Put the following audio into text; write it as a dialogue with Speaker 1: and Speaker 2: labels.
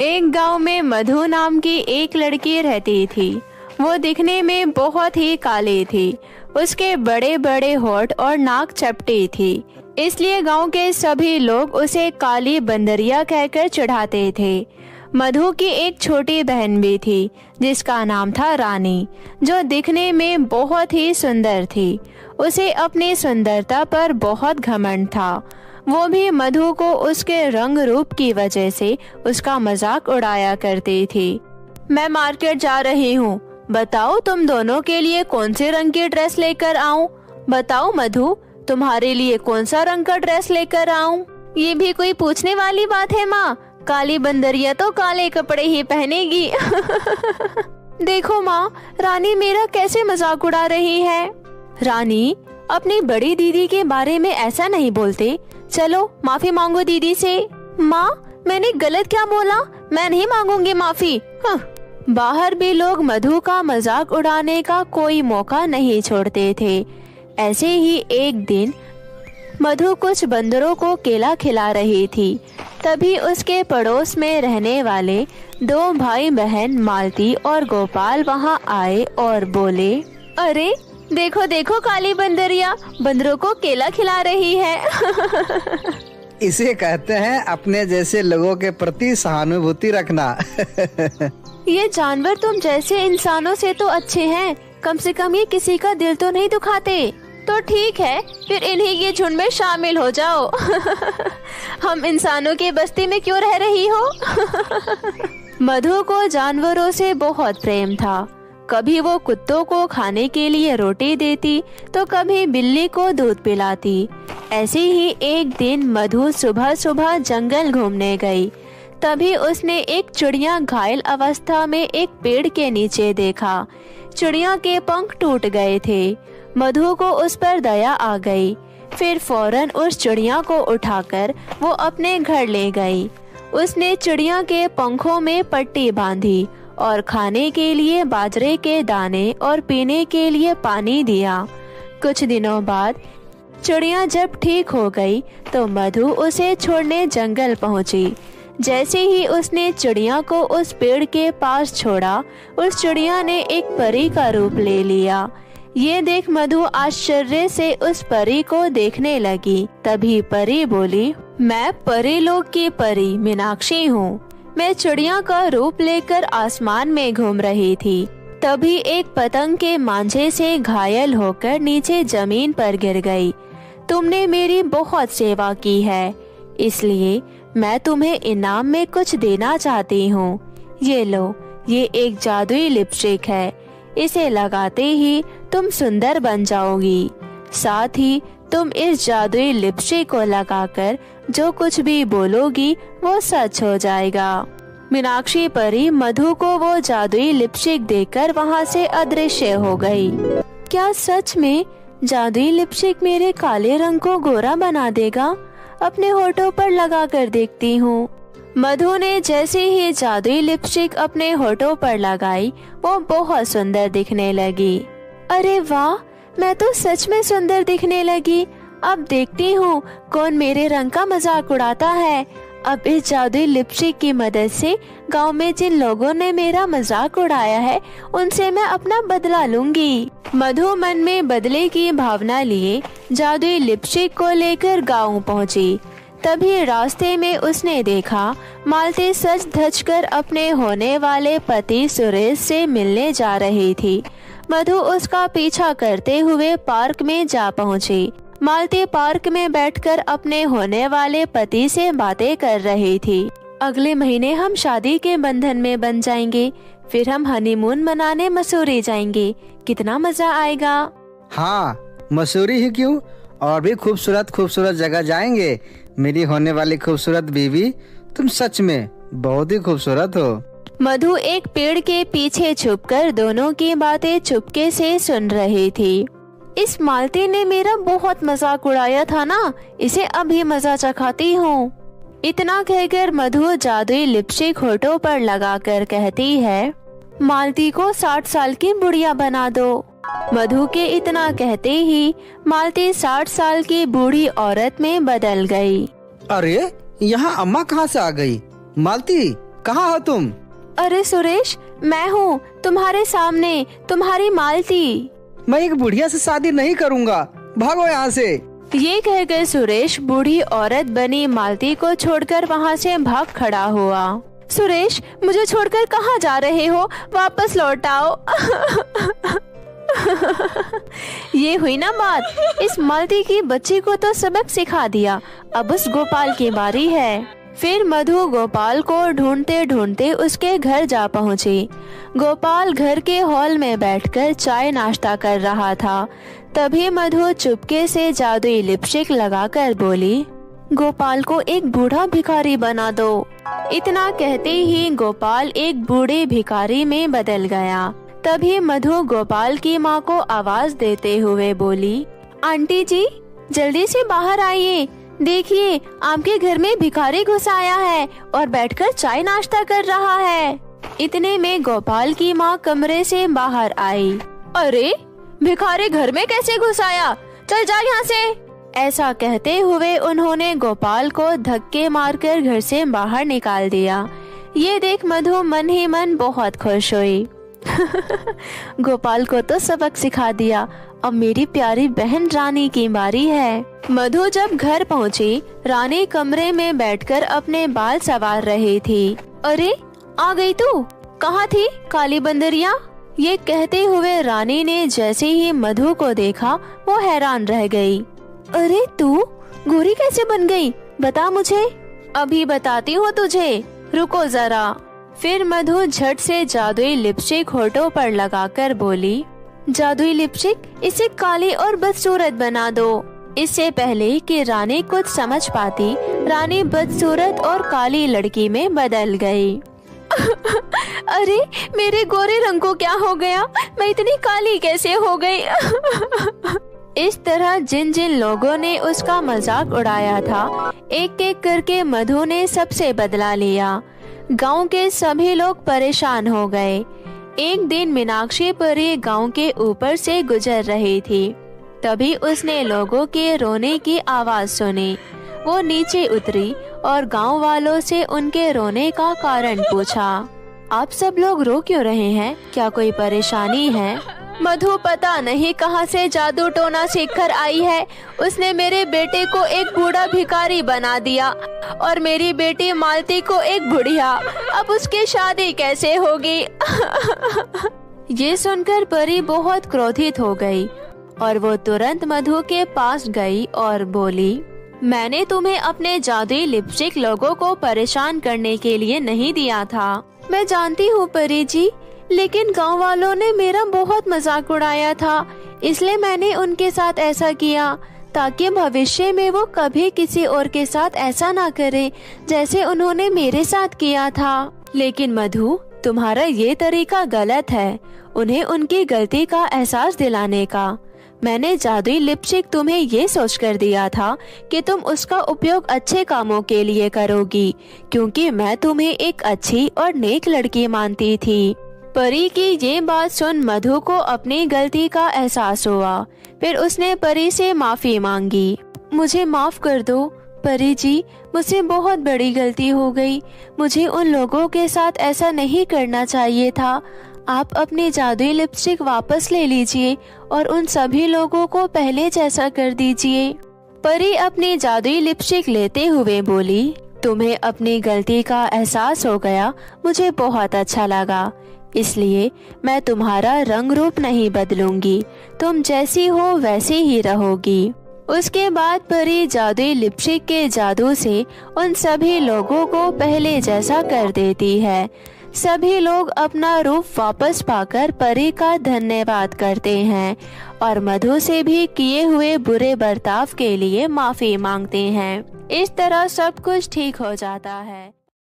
Speaker 1: एक गांव में मधु नाम की एक लड़की रहती थी। वो दिखने में बहुत ही काली थी। उसके बड़े बड़े होंठ और नाक चपटी थी, इसलिए गांव के सभी लोग उसे काली बंदरिया कहकर चिढ़ाते थे। मधु की एक छोटी बहन भी थी जिसका नाम था रानी, जो दिखने में बहुत ही सुंदर थी। उसे अपनी सुंदरता पर बहुत घमंड था। वो भी मधु को उसके रंग रूप की वजह से उसका मजाक उड़ाया करती थी। मैं मार्केट जा रही हूँ, बताओ तुम दोनों के लिए कौन से रंग की ड्रेस लेकर आऊं? बताओ मधु, तुम्हारे लिए कौन सा रंग का ड्रेस लेकर आऊं? ये भी कोई पूछने वाली बात है माँ, काली बंदरिया तो काले कपड़े ही पहनेगी। देखो माँ, रानी मेरा कैसे मजाक उड़ा रही है। रानी, अपनी बड़ी दीदी के बारे में ऐसा नहीं बोलते। चलो माफी मांगो दीदी से। माँ, मैंने गलत क्या बोला? मैं नहीं मांगूंगी माफी। बाहर भी लोग मधु का मजाक उड़ाने का कोई मौका नहीं छोड़ते थे। ऐसे ही एक दिन मधु कुछ बंदरों को केला खिला रही थी। तभी उसके पड़ोस में रहने वाले दो भाई बहन मालती और गोपाल वहां आए और बोले, अरे देखो देखो, काली बंदरिया बंदरों को केला खिला रही है।
Speaker 2: इसे कहते हैं अपने जैसे लोगों के प्रति सहानुभूति रखना।
Speaker 1: ये जानवर तुम जैसे इंसानों से तो अच्छे हैं, कम से कम ये किसी का दिल तो नहीं दुखाते। तो ठीक है, फिर इन्हीं के झुंड में शामिल हो जाओ। हम इंसानों की बस्ती में क्यों रह रही हो? मधु को जानवरों से बहुत प्रेम था। कभी वो कुत्तों को खाने के लिए रोटी देती तो कभी बिल्ली को दूध पिलाती। ऐसे ही एक दिन मधु सुबह सुबह जंगल घूमने गई। तभी उसने एक चिड़िया घायल अवस्था में एक पेड़ के नीचे देखा। चिड़िया के पंख टूट गए थे। मधु को उस पर दया आ गई। फिर फौरन उस चिड़िया को उठाकर वो अपने घर ले गई। उसने चिड़िया के पंखों में पट्टी बांधी और खाने के लिए बाजरे के दाने और पीने के लिए पानी दिया। कुछ दिनों बाद चिड़िया जब ठीक हो गई तो मधु उसे छोड़ने जंगल पहुंची। जैसे ही उसने चिड़िया को उस पेड़ के पास छोड़ा, उस चिड़िया ने एक परी का रूप ले लिया। ये देख मधु आश्चर्य से उस परी को देखने लगी। तभी परी बोली, मैं परी लोक की परी मीनाक्षी हूँ। मैं चिड़िया का रूप लेकर आसमान में घूम रही थी। तभी एक पतंग के मांझे से घायल होकर नीचे जमीन पर गिर गई। तुमने मेरी बहुत सेवा की है, इसलिए मैं तुम्हें इनाम में कुछ देना चाहती हूँ। ये लो, ये एक जादुई लिपस्टिक है। इसे लगाते ही तुम सुंदर बन जाओगी। साथ ही तुम इस जादुई लिपस्टिक को लगाकर जो कुछ भी बोलोगी वो सच हो जाएगा। मीनाक्षी परी मधु को वो जादुई लिपस्टिक देकर वहाँ से अदृश्य हो गई। क्या सच में जादुई लिपस्टिक मेरे काले रंग को गोरा बना देगा? अपने होठों पर लगा कर देखती हूँ। मधु ने जैसे ही जादुई लिपस्टिक अपने होठों पर लगाई, वो बहुत सुंदर दिखने लगी। अरे वाह, मैं तो सच में सुंदर दिखने लगी। अब देखती हूँ कौन मेरे रंग का मजाक उड़ाता है। अब इस जादुई लिपस्टिक की मदद से गांव में जिन लोगों ने मेरा मजाक उड़ाया है उनसे मैं अपना बदला लूंगी। मधु मन में बदले की भावना लिए जादुई लिपस्टिक को लेकर गांव पहुंची। तभी रास्ते में उसने देखा मालती सज धज कर अपने होने वाले पति सुरेश से मिलने जा रही थी। मधु उसका पीछा करते हुए पार्क में जा पहुंची। मालती पार्क में बैठकर अपने होने वाले पति से बातें कर रही थी। अगले महीने हम शादी के बंधन में बन जाएंगे, फिर हम हनीमून मनाने मसूरी जाएंगे। कितना मजा आएगा।
Speaker 2: हाँ, मसूरी ही क्यों, और भी खूबसूरत खूबसूरत जगह जाएंगे। मेरी होने वाली खूबसूरत बीवी, तुम सच में बहुत ही खूबसूरत हो।
Speaker 1: मधु एक पेड़ के पीछे छुपकर दोनों की बातें चुपके से सुन रही थी। इस मालती ने मेरा बहुत मजाक उड़ाया था ना, इसे अभी मजा चखाती हूँ। इतना कहकर मधु जादुई लिपस्टिक होठों पर लगाकर कहती है, मालती को 60 साल की बुढ़िया बना दो। मधु के इतना कहते ही मालती 60 साल की बूढ़ी औरत में बदल गई।
Speaker 2: अरे, यहाँ अम्मा कहाँ से आ गई? मालती, कहाँ हो तुम?
Speaker 1: अरे सुरेश, मैं हूँ तुम्हारे सामने, तुम्हारी मालती।
Speaker 2: मैं एक बुढ़िया से शादी नहीं करूँगा, भागो यहाँ से।
Speaker 1: ये कहकर सुरेश बूढ़ी औरत बनी मालती को छोड़कर वहाँ से भाग खड़ा हुआ। सुरेश, मुझे छोड़कर कहाँ जा रहे हो? वापस लौट आओ। ये हुई ना बात। इस मालती की बच्ची को तो सबक सिखा दिया, अब उस गोपाल की बारी है। फिर मधु गोपाल को ढूंढते ढूंढते उसके घर जा पहुंची। गोपाल घर के हॉल में बैठकर चाय नाश्ता कर रहा था। तभी मधु चुपके से जादुई लिपस्टिक लगाकर बोली, गोपाल को एक बूढ़ा भिखारी बना दो। इतना कहते ही गोपाल एक बूढ़े भिखारी में बदल गया। तभी मधु गोपाल की माँ को आवाज देते हुए बोली, आंटी जी, जल्दी से बाहर आइए, देखिए आपके घर में भिखारी घुस आया है और बैठकर चाय नाश्ता कर रहा है। इतने में गोपाल की माँ कमरे से बाहर आई। अरे, भिखारी घर में कैसे घुस आया? चल जा यहाँ से। ऐसा कहते हुए उन्होंने गोपाल को धक्के मारकर घर से बाहर निकाल दिया। ये देख मधु मन ही मन बहुत खुश हुई। गोपाल को तो सबक सिखा दिया, अब मेरी प्यारी बहन रानी की बारी है। मधु जब घर पहुंची, रानी कमरे में बैठकर अपने बाल संवार रही थी। अरे, आ गई तू? कहाँ थी काली बंदरिया? ये कहते हुए रानी ने जैसे ही मधु को देखा, वो हैरान रह गई। अरे, तू गोरी कैसे बन गई? बता मुझे। अभी बताती हूँ तुझे, रुको जरा। फिर मधु झट से जादुई लिपस्टिक होठों पर लगाकर बोली, जादुई लिपस्टिक, इसे काली और बदसूरत बना दो। इससे पहले कि रानी कुछ समझ पाती, रानी बदसूरत और काली लड़की में बदल गई। अरे, मेरे गोरे रंग को क्या हो गया? मैं इतनी काली कैसे हो गई? इस तरह जिन जिन लोगों ने उसका मजाक उड़ाया था, एक एक करके मधु ने सबसे बदला लिया। गांव के सभी लोग परेशान हो गए। एक दिन मीनाक्षी परी गांव के ऊपर से गुजर रही थी। तभी उसने लोगों के रोने की आवाज सुनी। वो नीचे उतरी और गांव वालों से उनके रोने का कारण पूछा। आप सब लोग रो क्यों रहे हैं? क्या कोई परेशानी है? मधु पता नहीं कहां से जादू टोना सीखकर आई है। उसने मेरे बेटे को एक बूढ़ा भिखारी बना दिया और मेरी बेटी मालती को एक बुढ़िया। अब उसकी शादी कैसे होगी? ये सुनकर परी बहुत क्रोधित हो गई और वो तुरंत मधु के पास गई और बोली, मैंने तुम्हें अपने जादुई लिपस्टिक लोगों को परेशान करने के लिए नहीं दिया था। मैं जानती हूँ परी जी, लेकिन गांव वालों ने मेरा बहुत मजाक उड़ाया था, इसलिए मैंने उनके साथ ऐसा किया ताकि भविष्य में वो कभी किसी और के साथ ऐसा ना करे जैसे उन्होंने मेरे साथ किया था। लेकिन मधु, तुम्हारा ये तरीका गलत है, उन्हें उनकी गलती का एहसास दिलाने का। मैंने जादुई लिपस्टिक तुम्हें ये सोचकर दिया था कि तुम उसका उपयोग अच्छे कामों के लिए करोगी, क्योंकि मैं तुम्हें एक अच्छी और नेक लड़की मानती थी। परी की ये बात सुन मधु को अपनी गलती का एहसास हुआ। फिर उसने परी से माफी मांगी। मुझे माफ कर दो परी जी, मुझसे बहुत बड़ी गलती हो गई। मुझे उन लोगों के साथ ऐसा नहीं करना चाहिए था। आप अपनी जादुई लिपस्टिक वापस ले लीजिए और उन सभी लोगों को पहले जैसा कर दीजिए। परी अपनी जादुई लिपस्टिक लेते हुए बोली, तुम्हें अपनी गलती का एहसास हो गया, मुझे बहुत अच्छा लगा। इसलिए मैं तुम्हारा रंग रूप नहीं बदलूंगी, तुम जैसी हो वैसी ही रहोगी। उसके बाद परी जादुई लिपस्टिक के जादू से उन सभी लोगों को पहले जैसा कर देती है। सभी लोग अपना रूप वापस पाकर परी का धन्यवाद करते हैं और मधु से भी किए हुए बुरे बर्ताव के लिए माफी मांगते हैं। इस तरह सब कुछ ठीक हो जाता है।